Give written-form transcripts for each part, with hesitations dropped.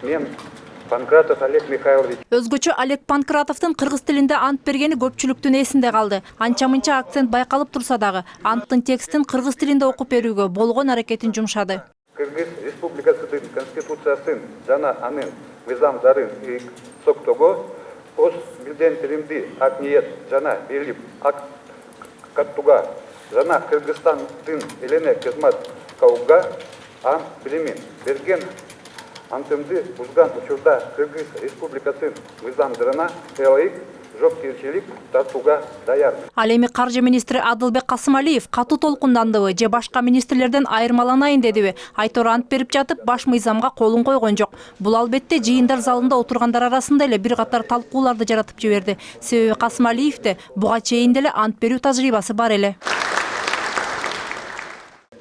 Мен Панкратов Олег Михайлович. Өзгөчө Олег Панкратовдун кыргыз тилинде ант бергени көпчүлүктүн эсинде калды. Анча-мынча акцент байкалып турса дагы, анттын текстин кыргыз тилинде окуп берүүгө болгон аракетин жумшады. Кыргыз Республикасынын Конституциясын жана анын мыйзамдарын соктого, өз билдендиримди ак ниет жана бийлип каттууга жана Кыргызстандын элине кызмат кылууга ант билимин берген антымды бузган учурда Кыргыз Республикасынын мыйзамдарына ылайык жоопкерчилик тартууга даярмын. Ал эми каржы министри Адылбек Касымалиев катуу толкундандыбы же башка министрлерден айырмаланайын дедиби? Айтор ант берип жатып баш мыйзамга колун койгон жок. Бул албетте жыйындар залында отургандар арасында эле бир катар талкууларды жаратып жиберди. Себеби Касымалиевде буга чейин деле ант берүү тажрыйбасы бар эле.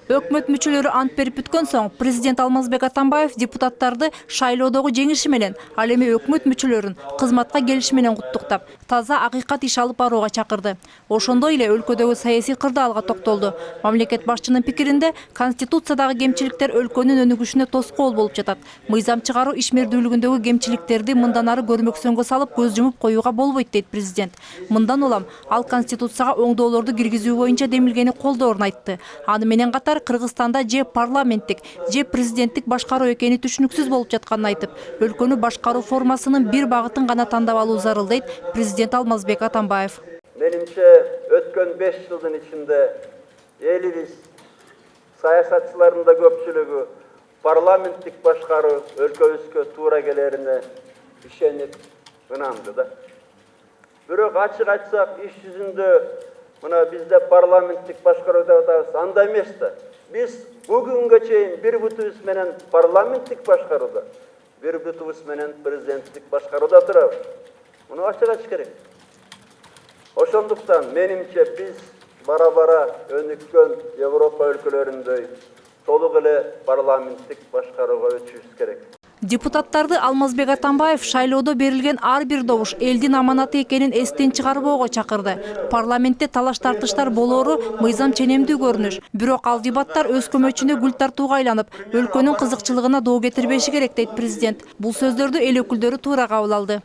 Өкмөт мүчөлөрү ант берип бүткөн соң президент Алмазбек Атамбаев депутаттарды шайлоодогу жеңиши менен, ал эми өкмөт мүчөлөрүн кызматка келиши менен куттуктап, таза акыйкат иш алып барууга чакырды. Ошондой эле өлкөдөгү саясий кырдаалга токтолду. Мамлекет башчынын пикиринде, конституциядагы кемчиликтер өлкөнүн өнүгүшүнө тоскоол болуп жатат. Мыйзам чыгаруу ишмердүүлүгүндөгү кемчиликтерди мындан ары көрмөксөнгө салып көз жумуп коюуга болбойт дейт президент. Мындан улам ал конституцияга оңдоолорду киргизүү боюнча демилгени колдоорун айтты. Аны менен катар Кыргызстанда же парламенттик, же президенттик башкаруу экени түшүнүксүз болуп жатканын айтып, өлкөнү башкаруу формасынын бир багытын гана тандап алуу зарыл дейт президент Алмазбек Атамбаев. Менимче өткөн 5 жылдын ичинде элибиз саясатчылардын да көпчүлүгү парламенттик башкаруу өлкөбүзгө туура келерине ишенип ынанды да. Бирок ачык айтсак, иш жүзүндө мына бизде парламенттик башкаруу деп атабыз, андай эмес да. Biz bugünkü çeyin bir bütüs menen parlamentlik başkaruda, bir bütüs menen prezidentlik başkaruda durabız. Bunu açık açık gerek. Oşonduktan menimçe biz bara önükön Avrupa ülkelerinde толук эле парламенттик башкарууга өтүшүбүз керек. Депутаттарды Алмазбек Атамбаев шайлоодо берилген ар бир добуш элдин аманаты экенин эстен чыгарбоого чакырды. Парламентте талаш-тартыштар болоору мыйзам ченемдүү көрүнүш. Бирок ал дебаттар өз көмөчүнө гүл тартууга айланып, өлкөнүн кызыкчылыгына доо кетирбеши керек дейт президент. Бул сөздөрдү эл өкүлдөрү туура кабыл алды.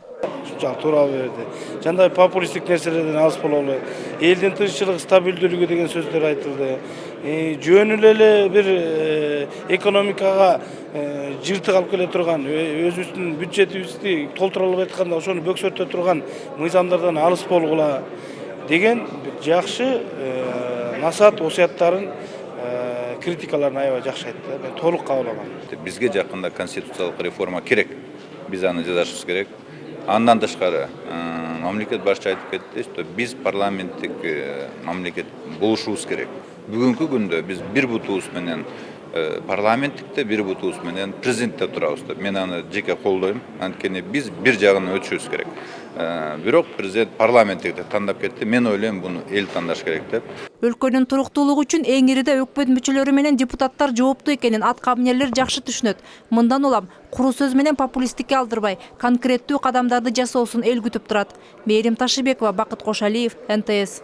Туура берди. Жандай популисттик нерселерден алыс бололу. Элдин тынччылыгы, стабилдүүлүгү деген сөздөр айтылды. Жөнүн эле бир экономикага жыртык алып келе турган, өзүбүздүн бюджетибизди толтура албай атканда ошону бөксөртө турган мыйзамдардан алыс болгула деген жакшы насаат осуяттарын критикаларын аябай жакшы айтты. Мен толук кабыл алам. Бизге жакында конституциялык реформа керек. Биз аны жасашыбыз керек. Андан тышкары мамлекет башчы айтып кетти, что биз парламенттик мамлекет болушубуз керек. Бүгүнкү күндө биз бир бутубуз менен парламенттикте, бир бутубуз менен президентте турабыз. Мен аны жеке колдойм. Анткени биз бир жагына өтүшүбүз керек. Бирок президент парламенттикти тандап кетти. Мен ойлойм, буну эл тандаш керек деп. Өлкөнүн туруктуулугу үчүн эң ириде өкмөт мүчөлөрү менен депутаттар жооптуу экенин аткаминерлер жакшы түшүнөт. Мындан улам куру сөз менен популисттикке алдырбай, конкреттүү кадамдарды жасоосун эл күтүп турат. Мээрим Ташибекова, Бакыт Кошалиев, НТС.